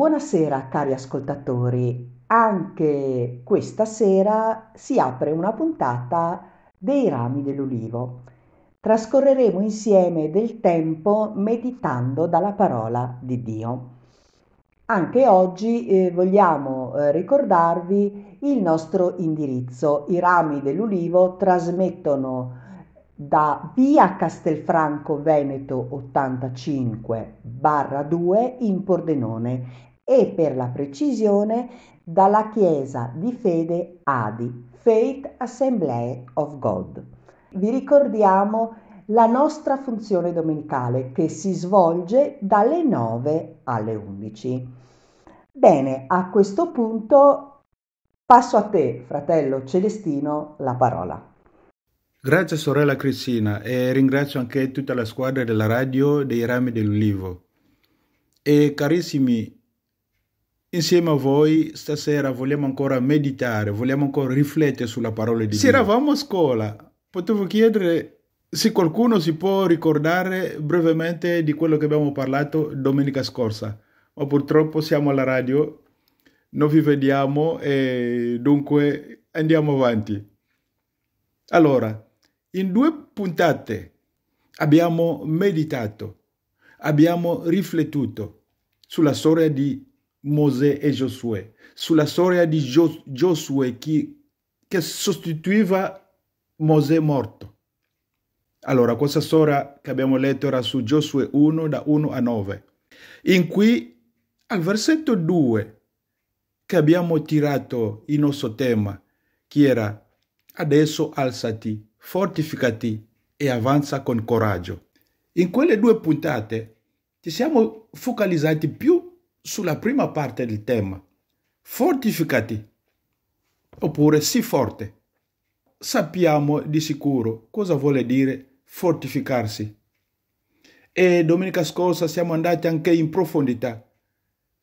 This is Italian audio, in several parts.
Buonasera cari ascoltatori, anche questa sera si apre una puntata dei rami dell'ulivo. Trascorreremo insieme del tempo meditando dalla parola di Dio. Anche oggi vogliamo ricordarvi il nostro indirizzo. I rami dell'ulivo trasmettono da via Castelfranco Veneto 85/2 in Pordenone e per la precisione dalla Chiesa di Fede ADI, Faith Assembly of God. Vi ricordiamo la nostra funzione domenicale che si svolge dalle 9 alle 11. Bene, a questo punto passo a te, fratello Celestino, la parola. Grazie sorella Cristina e ringrazio anche tutta la squadra della radio dei Rami dell'Ulivo. E carissimi, insieme a voi stasera vogliamo ancora meditare, vogliamo ancora riflettere sulla parola di Dio. Se eravamo a scuola, potevo chiedere se qualcuno si può ricordare brevemente di quello che abbiamo parlato domenica scorsa, ma purtroppo siamo alla radio, non vi vediamo e dunque andiamo avanti. Allora, in 2 puntate abbiamo meditato, abbiamo riflettuto sulla storia di Mosè e Giosuè, sulla storia di Giosuè che sostituiva Mosè morto. Allora, questa storia che abbiamo letto era su Giosuè 1, da 1 a 9, in cui al versetto 2 che abbiamo tirato il nostro tema, che era adesso alzati, fortificati e avanza con coraggio. In quelle 2 puntate ci siamo focalizzati più sulla prima parte del tema, fortificati, oppure sii forte. Sappiamo di sicuro cosa vuole dire fortificarsi. E domenica scorsa siamo andati anche in profondità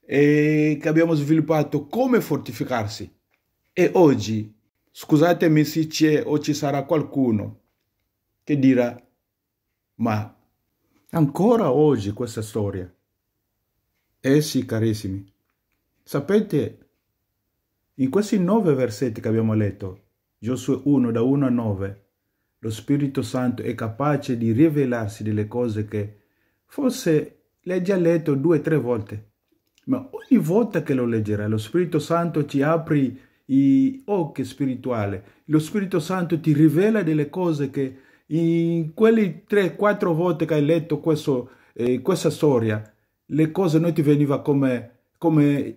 e che abbiamo sviluppato come fortificarsi. E oggi, scusatemi se c'è o ci sarà qualcuno che dirà, ma ancora oggi questa storia? Eh sì, carissimi. Sapete, in questi 9 versetti che abbiamo letto, Giosuè 1, da 1 a 9, lo Spirito Santo è capace di rivelarsi delle cose che forse l'hai già letto 2 o 3 volte, ma ogni volta che lo leggerai, lo Spirito Santo ti apre gli occhi spirituali, lo Spirito Santo ti rivela delle cose che in quelle 3-4 volte che hai letto questa storia, le cose non ti veniva come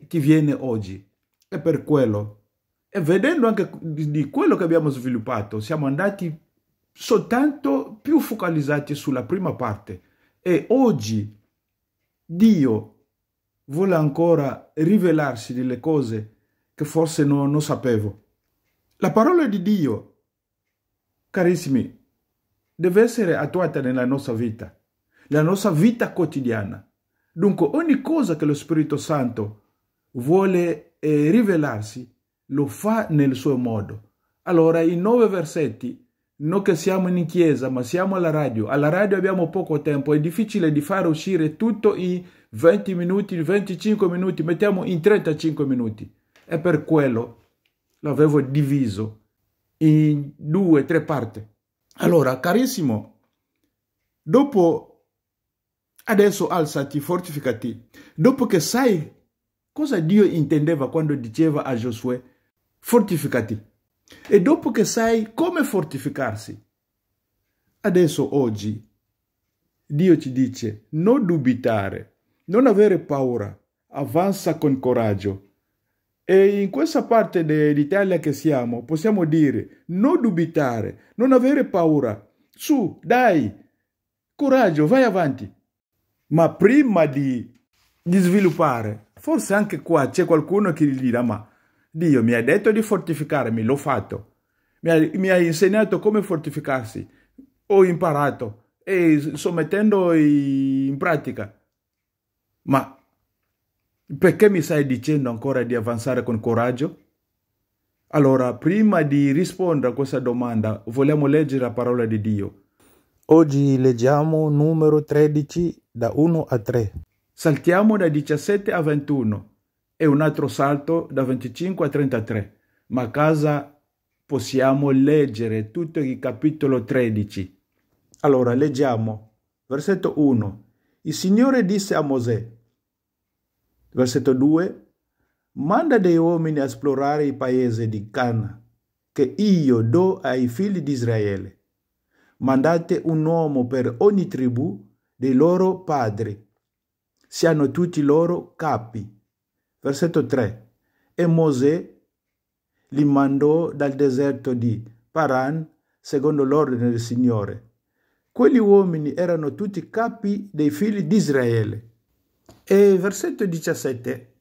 ti viene oggi. E per quello, e vedendo anche di quello che abbiamo sviluppato, siamo andati soltanto più focalizzati sulla prima parte. E oggi Dio vuole ancora rivelarsi delle cose che forse non sapevo. La parola di Dio, carissimi, deve essere attuata nella nostra vita quotidiana. Dunque, ogni cosa che lo Spirito Santo vuole rivelarsi, lo fa nel suo modo. Allora, in 9 versetti, non che siamo in chiesa, ma siamo alla radio. Alla radio abbiamo poco tempo, è difficile di far uscire tutto in 20 minuti, 25 minuti, mettiamo in 35 minuti. E per quello l'avevo diviso in 2-3 parti. Allora, carissimo, dopo, adesso alzati, fortificati, dopo che sai cosa Dio intendeva quando diceva a Giosuè, fortificati, e dopo che sai come fortificarsi, adesso oggi Dio ci dice non dubitare, non avere paura, avanza con coraggio. E in questa parte d'Italia che siamo, possiamo dire non dubitare, non avere paura. Su, dai, coraggio, vai avanti. Ma prima di sviluppare, forse anche qua c'è qualcuno che gli dirà, ma Dio mi ha detto di fortificarmi, l'ho fatto. Mi ha insegnato come fortificarsi, ho imparato e sto mettendo in pratica. Ma perché mi stai dicendo ancora di avanzare con coraggio? Allora, prima di rispondere a questa domanda, vogliamo leggere la parola di Dio. Oggi leggiamo numero 13 da 1 a 3. Saltiamo da 17 a 21. e un altro salto da 25 a 33, ma a casa possiamo leggere tutto il capitolo 13. Allora, leggiamo. Versetto 1. Il Signore disse a Mosè. Versetto 2. Manda dei uomini a esplorare il paese di Cana, che io do ai figli di Israele. Mandate un uomo per ogni tribù dei loro padri, siano tutti loro capi. Versetto 3. E Mosè li mandò dal deserto di Paran, secondo l'ordine del Signore. Quegli uomini erano tutti capi dei figli di Israele. E versetto 17.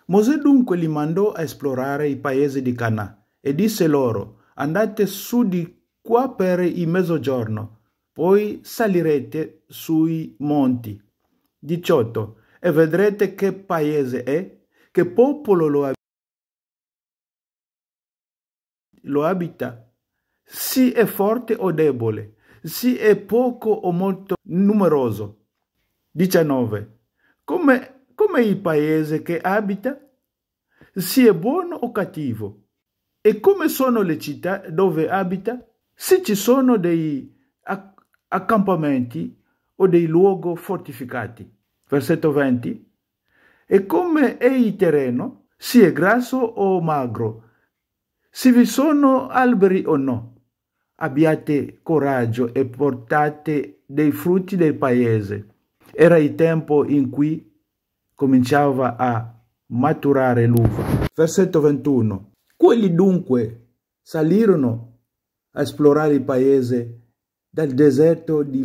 Mosè dunque li mandò a esplorare il paese di Canà e disse loro: andate su di qua per il mezzogiorno, poi salirete sui monti. 18. E vedrete che paese è, che popolo lo abita, se è forte o debole, se è poco o molto numeroso. 19. Come il paese che abita, se è buono o cattivo, e come sono le città dove abita, se ci sono dei accampamenti o dei luoghi fortificati. Versetto 20. E come è il terreno, se è grasso o magro, se vi sono alberi o no. Abbiate coraggio e portate dei frutti del paese. Era il tempo in cui cominciava a maturare l'uva. Versetto 21. Quelli dunque salirono a esplorare il paese dal deserto di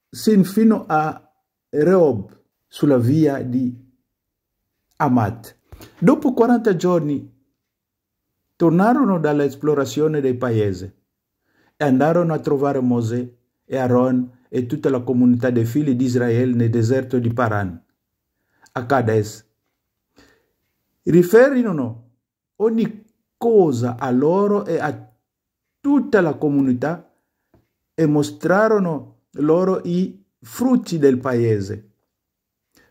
Sin fino a Rehob, sulla via di Amat. Dopo 40 giorni tornarono dall'esplorazione del paese e andarono a trovare Mosè e Aaron e tutta la comunità dei figli di Israele nel deserto di Paran, a Cades. Riferirono ogni cosa a loro e a tutta la comunità e mostrarono loro i frutti del paese.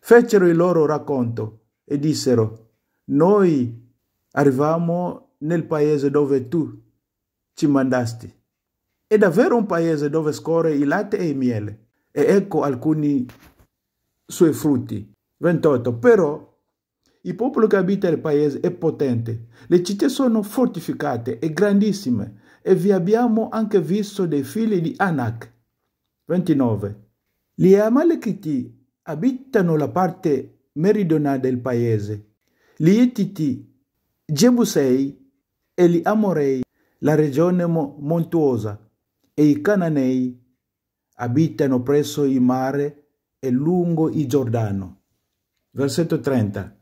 Fecero il loro racconto e dissero: noi arrivammo nel paese dove tu ci mandasti. È davvero un paese dove scorre il latte e il miele, e ecco alcuni suoi frutti. 28. Però il popolo che abita il paese è potente, le città sono fortificate e grandissime, e vi abbiamo anche visto dei figli di Anak. 29. Gli Amalekiti abitano la parte meridionale del paese, gli Ittiti, Gebusei e gli Amorei, la regione montuosa, e i Cananei abitano presso il mare e lungo il Giordano. Versetto 30.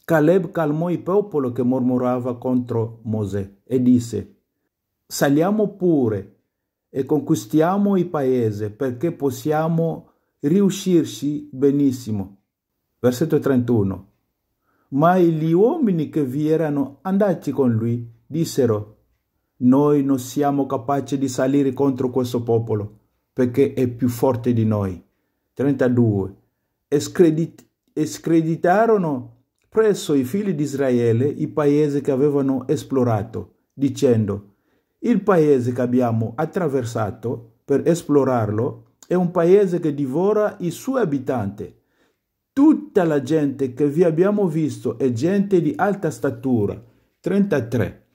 Caleb calmò il popolo che mormorava contro Mosè e disse: saliamo pure e conquistiamo il paese, perché possiamo riuscirci benissimo. Versetto 31. Ma gli uomini che vi erano andati con lui dissero: noi non siamo capaci di salire contro questo popolo, perché è più forte di noi. 32. E screditarono presso i figli di Israele il paese che avevano esplorato, dicendo: il paese che abbiamo attraversato per esplorarlo è un paese che divora i suoi abitanti. Tutta la gente che vi abbiamo visto è gente di alta statura. 33.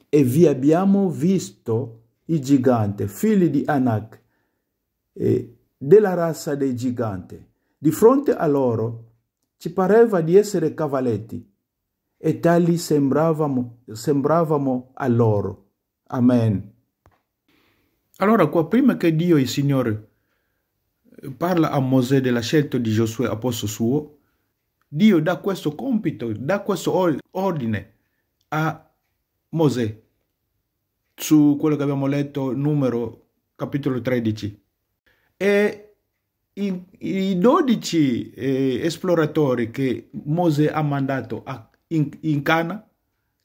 E vi abbiamo visto i giganti, figli di Anak, della razza dei giganti. Di fronte a loro ci pareva di essere cavalletti, e tali sembravamo a loro. Amen. Allora, qua prima che Dio, il Signore, parla a Mosè della scelta di Giosuè a posto suo, Dio dà questo compito, dà questo ordine a Mosè, su quello che abbiamo letto, Numero, capitolo 13. E i 12 esploratori che Mosè ha mandato in Cana,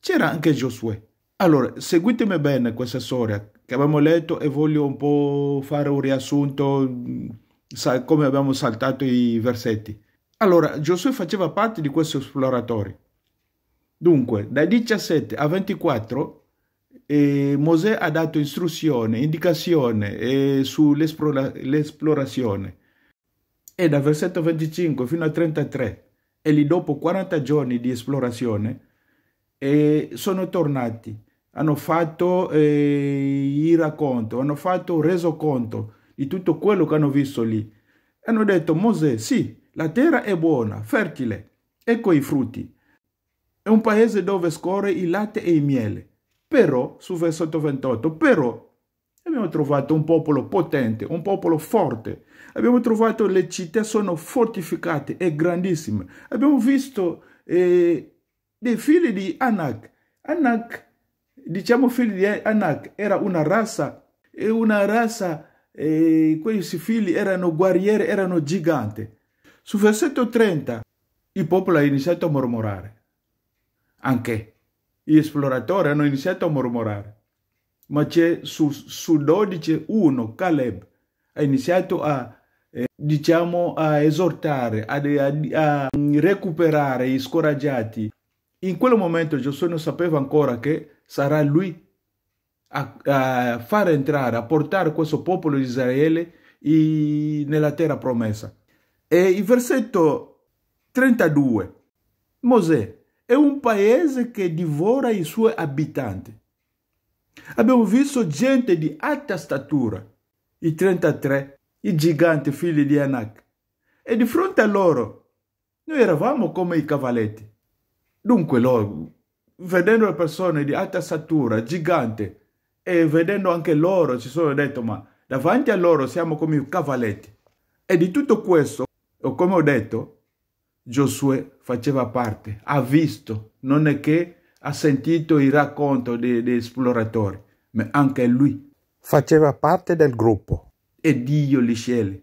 c'era anche Giosuè. Allora, seguitemi bene questa storia che abbiamo letto e voglio un po' fare un riassunto, come abbiamo saltato i versetti. Allora, Giosuè faceva parte di questi esploratori. Dunque, da 17 a 24 Mosè ha dato istruzione, indicazione sull'esplorazione. E dal versetto 25 fino al 33, e lì dopo 40 giorni di esplorazione, sono tornati. Hanno fatto il racconto, hanno fatto resoconto di tutto quello che hanno visto lì. Hanno detto: Mosè, sì, la terra è buona, fertile, ecco i frutti. È un paese dove scorre il latte e il miele. Però, su versetto 28, però abbiamo trovato un popolo potente, un popolo forte. Abbiamo trovato le città sono fortificate e grandissime. Abbiamo visto dei figli di Anak. Anak, diciamo figli di Anak, era una razza, questi figli erano guerrieri, erano giganti. Su versetto 30 il popolo ha iniziato a mormorare. Anche gli esploratori hanno iniziato a mormorare. Ma c'è su 12, uno, Caleb, ha iniziato a esortare, a recuperare gli scoraggiati. In quel momento Giosuè non sapeva ancora che sarà lui a far entrare, a portare questo popolo di Israele nella terra promessa. E il versetto 32, Mosè è un paese che divora i suoi abitanti. Abbiamo visto gente di alta statura, i 33, i giganti figli di Anak. E di fronte a loro, noi eravamo come i cavalletti. Dunque loro, vedendo le persone di alta statura, gigante, e vedendo anche loro, si sono detto: ma davanti a loro siamo come i cavalletti. E di tutto questo, come ho detto, Giosuè faceva parte, ha visto, non è che ha sentito il racconto degli esploratori, ma anche lui faceva parte del gruppo. E Dio li sceglie.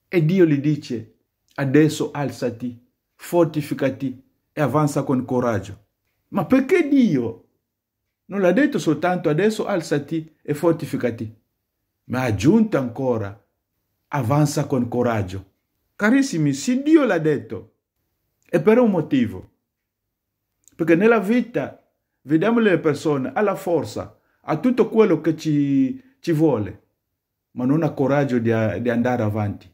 E Dio gli dice: adesso alzati, fortificati e avanza con coraggio. Ma perché Dio non l'ha detto soltanto adesso alzati e fortificati, ma ha aggiunto ancora: avanza con coraggio. Carissimi, se Dio l'ha detto, è per un motivo. Perché nella vita vediamo le persone, ha la forza, ha tutto quello che ci vuole, ma non ha coraggio di andare avanti.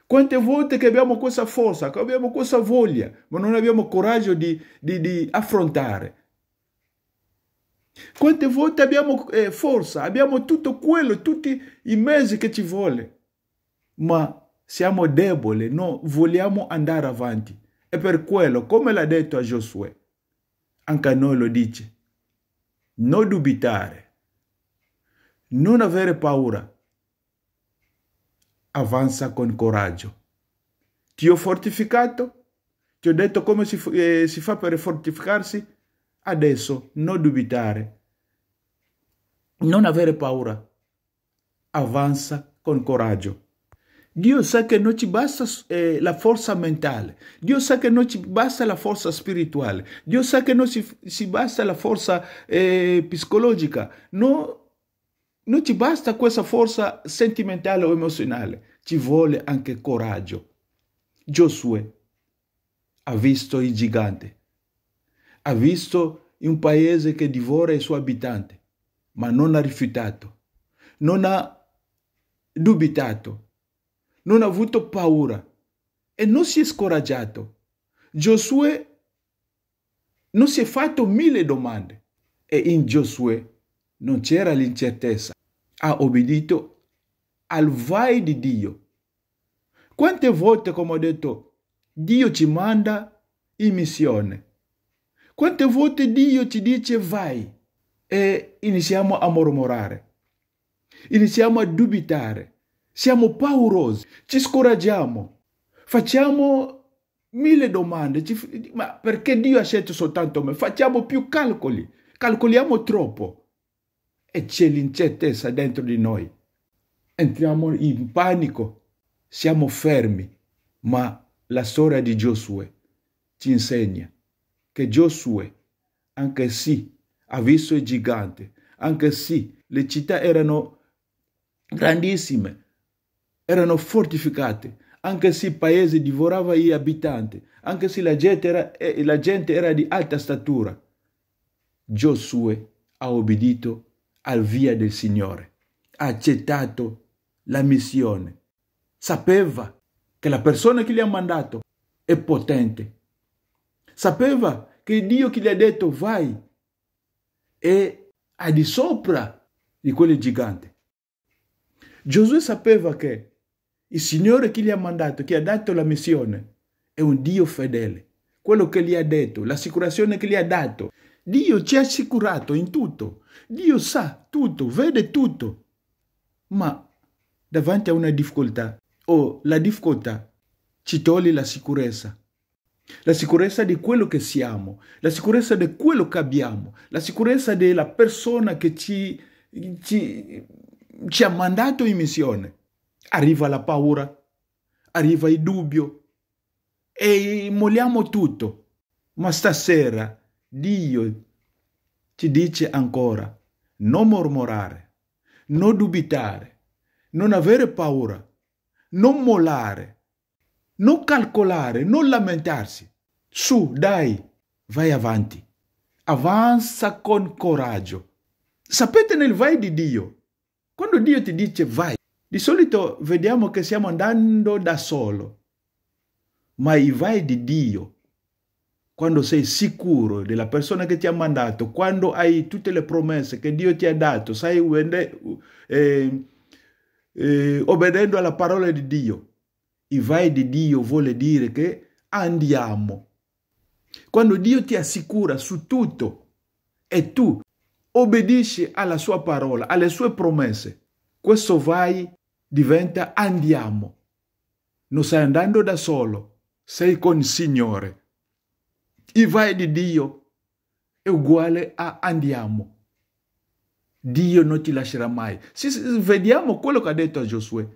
Quante volte che abbiamo questa forza, che abbiamo questa voglia, ma non abbiamo coraggio di affrontare. Quante volte abbiamo forza, abbiamo tutto quello, tutti i mezzi che ci vuole, ma siamo deboli, non vogliamo andare avanti. E per quello, come l'ha detto a Giosuè, anche a noi lo dice: non dubitare, non avere paura, avanza con coraggio. Ti ho fortificato, ti ho detto come si fa per fortificarsi, adesso non dubitare, non avere paura, avanza con coraggio. Dio sa che non ci basta la forza mentale, Dio sa che non ci basta la forza spirituale, Dio sa che non ci basta la forza psicologica, non ci basta questa forza sentimentale o emozionale, ci vuole anche coraggio. Giosuè ha visto il gigante, ha visto un paese che divora i suoi abitanti, ma non ha rifiutato, non ha dubitato, non ha avuto paura e non si è scoraggiato. Giosuè non si è fatto 1000 domande e in Giosuè non c'era l'incertezza. Ha obbedito al vai di Dio. Quante volte, come ho detto, Dio ci manda in missione? Quante volte Dio ci dice vai e iniziamo a mormorare, iniziamo a dubitare, siamo paurosi, ci scoraggiamo, facciamo 1000 domande, ma perché Dio ha scelto soltanto me? Facciamo più calcoli, calcoliamo troppo e c'è l'incertezza dentro di noi. Entriamo in panico, siamo fermi, ma la storia di Giosuè ci insegna che Giosuè, anche se ha visto il gigante, anche se le città erano grandissime, erano fortificate, anche se il paese divorava gli abitanti, anche se la gente era di alta statura. Giosuè ha obbedito al via del Signore, ha accettato la missione. Sapeva che la persona che gli ha mandato è potente. Sapeva che Dio che gli ha detto vai è al di sopra di quel gigante. Giosuè sapeva che il Signore che gli ha mandato, che ha dato la missione, è un Dio fedele. Quello che gli ha detto, l'assicurazione che gli ha dato, Dio ci ha assicurato in tutto. Dio sa tutto, vede tutto. Ma davanti a una difficoltà, la difficoltà ci toglie la sicurezza di quello che siamo, la sicurezza di quello che abbiamo, la sicurezza della persona che ci ha mandato in missione. Arriva la paura, arriva il dubbio e molliamo tutto. Ma stasera Dio ci dice ancora: non mormorare, non dubitare, non avere paura, non mollare, non calcolare, non lamentarsi. Su, dai, vai avanti. Avanza con coraggio. Sapete nel vai di Dio, quando Dio ti dice vai, di solito vediamo che stiamo andando da solo. Ma il vai di Dio, quando sei sicuro della persona che ti ha mandato, quando hai tutte le promesse che Dio ti ha dato, stai obbedendo alla parola di Dio. Il vai di Dio vuole dire che andiamo. Quando Dio ti assicura su tutto e tu obbedisci alla sua parola, alle sue promesse, questo vai diventa andiamo. Non stai andando da solo, sei con il Signore. Il vai di Dio è uguale a andiamo. Dio non ti lascerà mai. Vediamo quello che ha detto a Giosuè.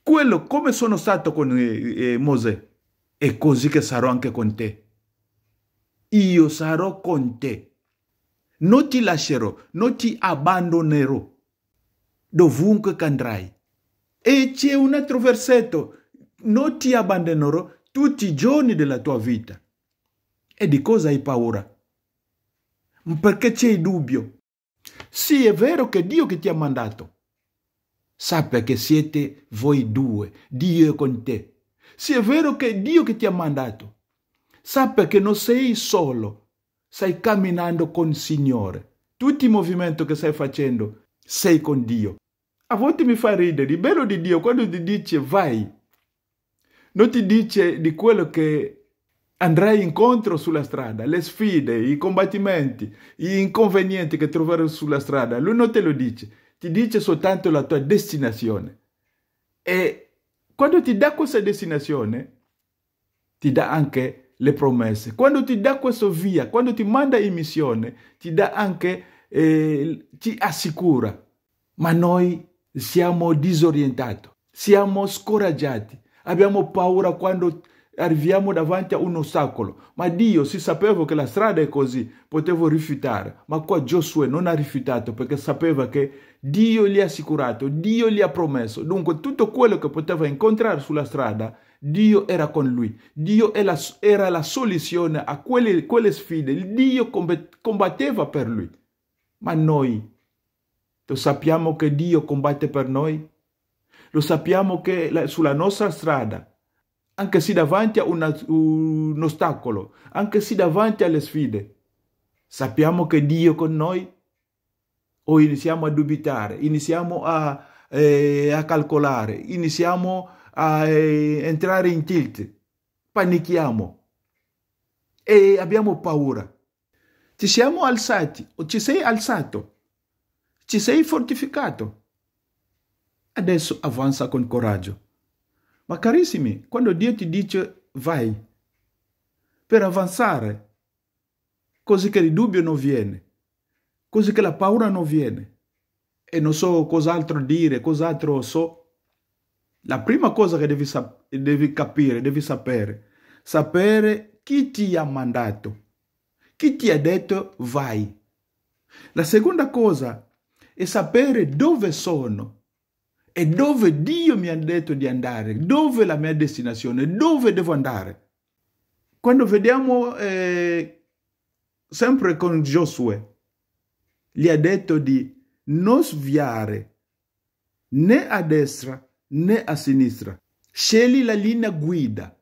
Quello come sono stato con Mosè, è così che sarò anche con te. Io sarò con te. Non ti lascerò, non ti abbandonerò. Dovunque che andrai. E c'è un altro versetto. Non ti abbandonerò tutti i giorni della tua vita. E di cosa hai paura? Perché c'è il dubbio. Sì, è vero che è Dio che ti ha mandato. Sappi che siete voi due, Dio è con te. Sì, è vero che è Dio che ti ha mandato. Sappi che non sei solo, stai camminando con il Signore. Tutti i movimenti che stai facendo, sei con Dio. A volte mi fa ridere, il bello di Dio quando ti dice vai, non ti dice di quello che andrai incontro sulla strada, le sfide, i combattimenti, gli inconvenienti che troverai sulla strada. Lui non te lo dice, ti dice soltanto la tua destinazione. E quando ti dà questa destinazione, ti dà anche le promesse. Quando ti dà questo via, quando ti manda in missione, ti dà anche, ti assicura. Ma noi siamo disorientati, siamo scoraggiati, abbiamo paura quando arriviamo davanti a un ostacolo. Ma Dio, si sapeva che la strada è così, potevo rifiutare. Ma qua Giosuè non ha rifiutato perché sapeva che Dio gli ha assicurato, Dio gli ha promesso. Dunque tutto quello che poteva incontrare sulla strada, Dio era con lui. Dio era la soluzione a quelle sfide. Dio combatteva per lui. Ma noi lo sappiamo che Dio combatte per noi? Lo sappiamo che sulla nostra strada, anche se davanti a un ostacolo, anche se davanti alle sfide, sappiamo che Dio è con noi? O iniziamo a dubitare, iniziamo a calcolare, iniziamo a entrare in tilt, panichiamo e abbiamo paura. Ci siamo alzati, o ci sei alzato, ci sei fortificato. Adesso avanza con coraggio. Ma carissimi, quando Dio ti dice vai, per avanzare, così che il dubbio non viene, così che la paura non viene, e non so cos'altro dire, cos'altro so, la prima cosa che devi capire, devi sapere chi ti ha mandato, chi ti ha detto vai. La seconda cosa è sapere dove sono e dove Dio mi ha detto di andare, dove è la mia destinazione, dove devo andare. Quando vediamo sempre con Giosuè, gli ha detto di non sviare né a destra né a sinistra. Scegli la linea guida.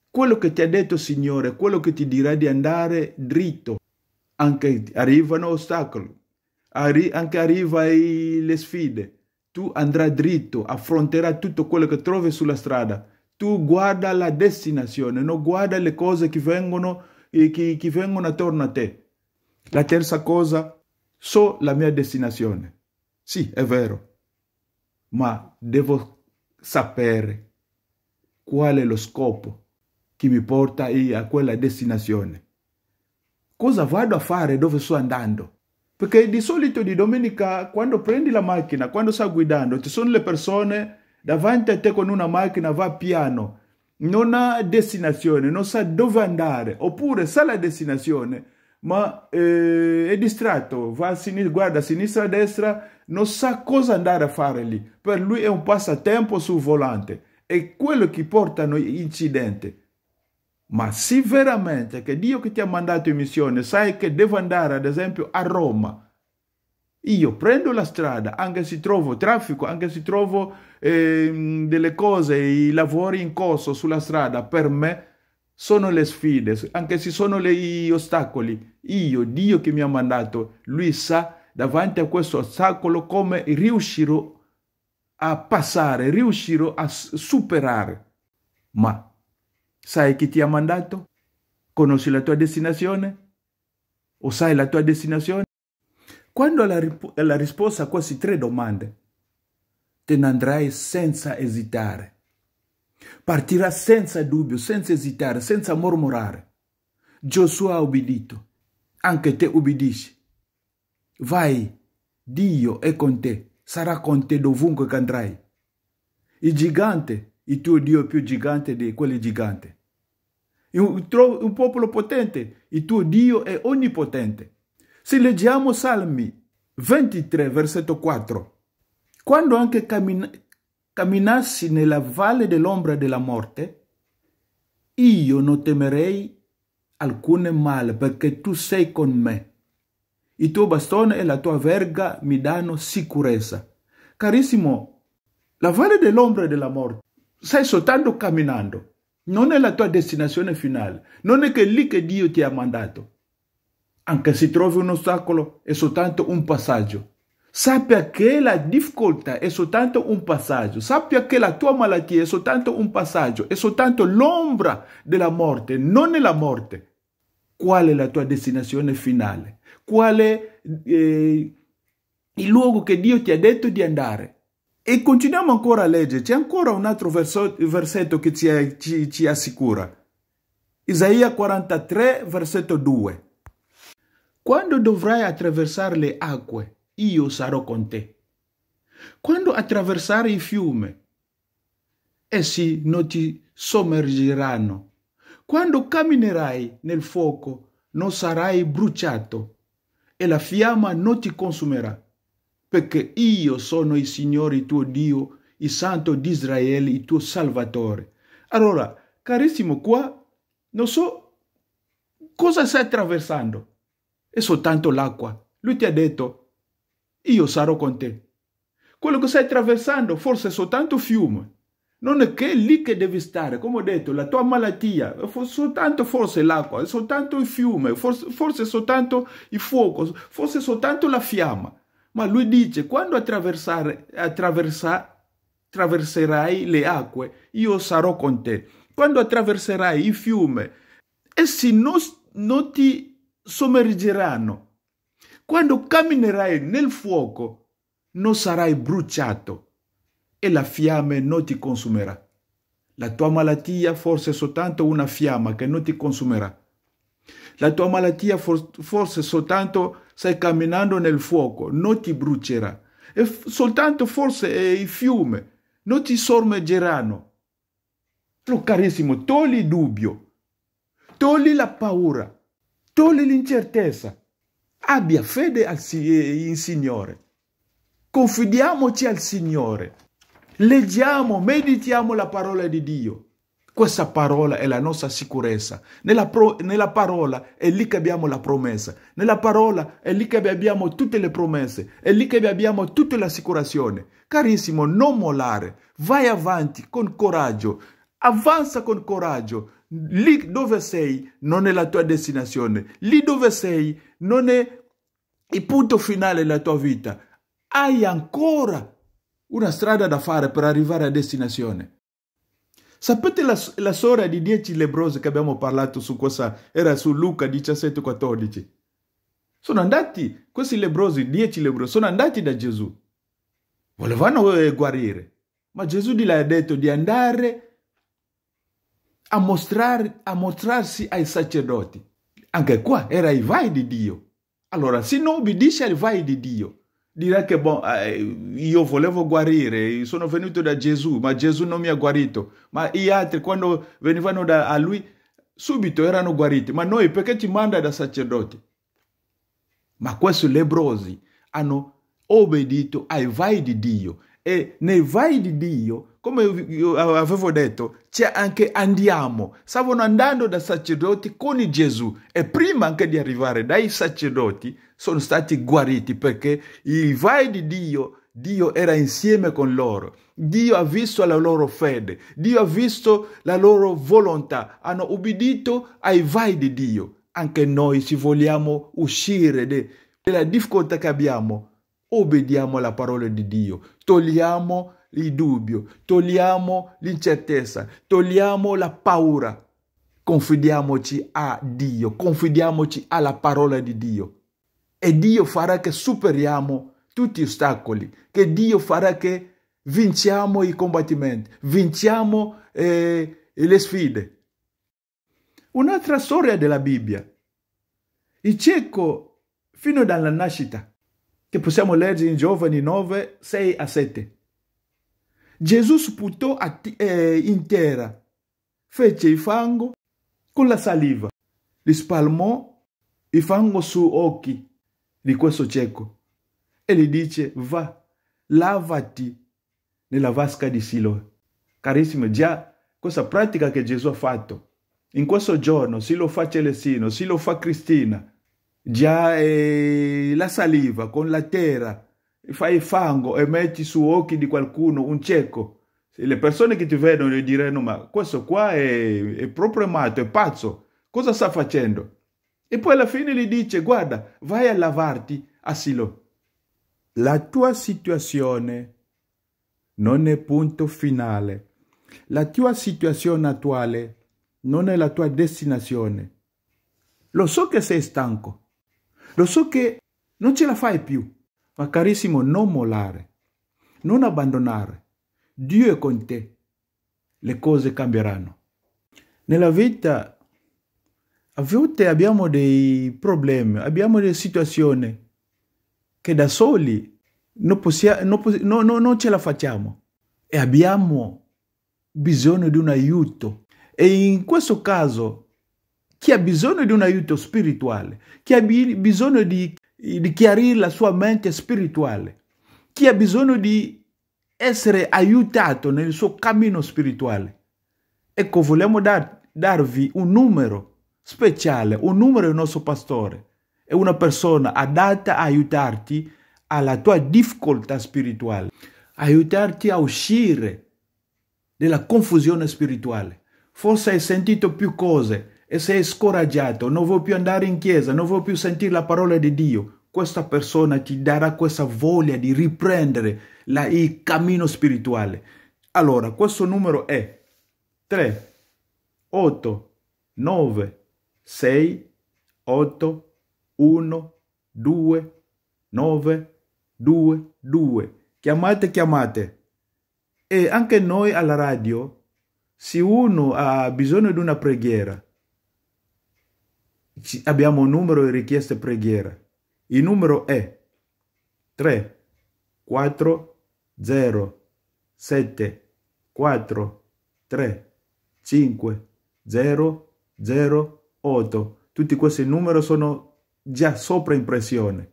Quello che ti ha detto Signore, quello che ti dirà di andare dritto. Anche arrivano ostacoli, anche arrivano le sfide. Tu andrai dritto, affronterai tutto quello che trovi sulla strada. Tu guarda la destinazione, non guarda le cose che vengono attorno a te. La terza cosa, so la mia destinazione. Sì, è vero, ma devo sapere qual è lo scopo che mi porta a quella destinazione. Cosa vado a fare dove sto andando? Perché di solito di domenica, quando prendi la macchina, quando stai guidando, ci sono le persone davanti a te con una macchina, va piano, non ha destinazione, non sa dove andare, oppure sa la destinazione, ma è distratto, va a sinistra, guarda a sinistra e a destra, non sa cosa andare a fare lì. Per lui è un passatempo sul volante, è quello che porta a incidenti. Ma se veramente che Dio che ti ha mandato in missione sai che devo andare ad esempio a Roma, io prendo la strada, anche se trovo traffico, anche se trovo delle cose, i lavori in corso sulla strada, per me sono le sfide, anche se sono gli ostacoli. Io, Dio che mi ha mandato, Lui sa davanti a questo ostacolo come riuscirò a passare, riuscirò a superare. Ma sai chi ti ha mandato? Conosci la tua destinazione? O sai la tua destinazione? Quando hai la risposta a queste 3 domande, te ne andrai senza esitare. Partirà senza dubbio, senza esitare, senza mormorare. Giosuè ha obbedito. Anche te obbedisci. Vai, Dio è con te, sarà con te dovunque che andrai. Il gigante, il tuo Dio è più gigante di quelli giganti. Un popolo potente, il tuo Dio è onnipotente. Se leggiamo Salmi 23, versetto 4, quando anche camminassi nella valle dell'ombra della morte, io non temerei alcun male, perché tu sei con me. Il tuo bastone e la tua verga mi danno sicurezza. Carissimo, la valle dell'ombra della morte, stai soltanto camminando. Non è la tua destinazione finale. Non è che è lì che Dio ti ha mandato. Anche se trovi un ostacolo, è soltanto un passaggio. Sappia che la difficoltà è soltanto un passaggio. Sappia che la tua malattia è soltanto un passaggio. È soltanto l'ombra della morte, non è la morte. Qual è la tua destinazione finale? Qual è il luogo che Dio ti ha detto di andare? E continuiamo ancora a leggere. C'è ancora un altro versetto che ci assicura. Isaia 43, versetto 2. Quando dovrai attraversare le acque, io sarò con te. Quando attraversare il fiume, essi non ti sommergeranno. Quando camminerai nel fuoco, non sarai bruciato e la fiamma non ti consumerà. Perché io sono il Signore, il tuo Dio, il Santo di Israele, il tuo Salvatore. Allora, carissimo, qua non so cosa stai attraversando. È soltanto l'acqua. Lui ti ha detto, io sarò con te. Quello che stai attraversando forse è soltanto fiume. Non è che è lì che devi stare. Come ho detto, la tua malattia è soltanto forse l'acqua, è soltanto il fiume, forse è soltanto il fuoco, forse è soltanto la fiamma. Ma lui dice, quando attraverserai le acque, io sarò con te. Quando attraverserai il fiume, essi non ti sommergeranno. Quando camminerai nel fuoco, non sarai bruciato e la fiamma non ti consumerà. La tua malattia forse è soltanto una fiamma che non ti consumerà. La tua malattia forse soltanto stai camminando nel fuoco, non ti brucerà. E soltanto forse il fiume, non ti sommergeranno. Però carissimo, togli il dubbio, togli la paura, togli l'incertezza. Abbia fede in Signore. Confidiamoci al Signore. Leggiamo, meditiamo la parola di Dio. Questa parola è la nostra sicurezza. Nella parola è lì che abbiamo la promessa. Nella parola è lì che abbiamo tutte le promesse. È lì che abbiamo tutta l'assicurazione. Carissimo, non mollare. Vai avanti con coraggio. Avanza con coraggio. Lì dove sei non è la tua destinazione. Lì dove sei non è il punto finale della tua vita. Hai ancora una strada da fare per arrivare a destinazione. Sapete la storia di 10 lebbrosi che abbiamo parlato su questa, era su Luca 17,14. Sono andati, questi lebbrosi, 10 lebbrosi, sono andati da Gesù. Volevano guarire, ma Gesù gli ha detto di andare a mostrarsi ai sacerdoti. Anche qua era il vai di Dio. Allora, se non obbedisce al vai di Dio, dirà che io volevo guarire, sono venuto da Gesù, ma Gesù non mi ha guarito. Ma gli altri, quando venivano a lui, subito erano guariti. Ma noi perché ci manda da sacerdoti? Ma questi lebbrosi hanno obbedito ai vai di Dio. E nei vai di Dio, come io avevo detto, c'è anche andiamo. Stavano andando da sacerdoti con Gesù. E prima anche di arrivare dai sacerdoti, sono stati guariti perché il vai di Dio era insieme con loro. Dio ha visto la loro fede, Dio ha visto la loro volontà, hanno obbedito ai vai di Dio. Anche noi, se vogliamo uscire dalla difficoltà che abbiamo, obbediamo alla parola di Dio, togliamo il dubbio, togliamo l'incertezza, togliamo la paura. Confidiamoci a Dio, confidiamoci alla parola di Dio. E Dio farà che superiamo tutti gli ostacoli, che Dio farà che vinciamo i combattimenti, vinciamo le sfide. Un'altra storia della Bibbia. Il cieco, fino dalla nascita, che possiamo leggere in Giovani 9, 6 a 7. Gesù sputò in terra, fece il fango con la saliva, gli spalmò il fango su occhi di questo cieco e gli dice: va, lavati nella vasca di Siloe. Carissimo, già questa pratica che Gesù ha fatto in questo giorno, se lo fa Celestino, se lo fa Cristina, già la saliva con la terra, fai il fango e metti su occhi di qualcuno, un cieco. Le persone che ti vedono gli diranno: ma questo qua è proprio matto, è pazzo, cosa sta facendo? E poi alla fine gli dice: guarda, vai a lavarti a Siloe. La tua situazione non è punto finale. La tua situazione attuale non è la tua destinazione. Lo so che sei stanco. Lo so che non ce la fai più. Ma carissimo, non mollare. Non abbandonare. Dio è con te. Le cose cambieranno. Nella vita a volte abbiamo dei problemi, abbiamo delle situazioni che da soli non ce la facciamo e abbiamo bisogno di un aiuto. E in questo caso, chi ha bisogno di un aiuto spirituale, chi ha bisogno di chiarire la sua mente spirituale, chi ha bisogno di essere aiutato nel suo cammino spirituale. Ecco, vogliamo darvi un numero speciale, un numero del nostro pastore. È una persona adatta a aiutarti alla tua difficoltà spirituale, aiutarti a uscire dalla confusione spirituale. Forse hai sentito più cose e sei scoraggiato, non vuoi più andare in chiesa, non vuoi più sentire la parola di Dio. Questa persona ti darà questa voglia di riprendere il cammino spirituale. Allora, questo numero è 3, 8, 9, 6, 8, 1, 2, 9, 2, 2. Chiamate. E anche noi alla radio, se uno ha bisogno di una preghiera, abbiamo un numero di richieste preghiera. Il numero è 3, 4, 0, 7, 4, 3, 5, 0, 0, 8. Tutti questi numeri sono già sopra impressione.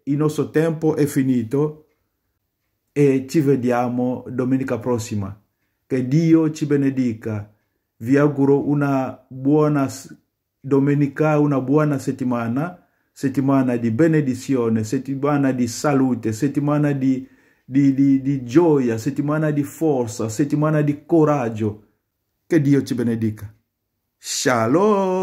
Il nostro tempo è finito. e ci vediamo domenica prossima. Che Dio ci benedica. Vi auguro una buona domenica, una buona settimana di benedizione, settimana di salute, settimana di gioia, settimana di forza, settimana di coraggio. Che Dio ci benedica. Shalom!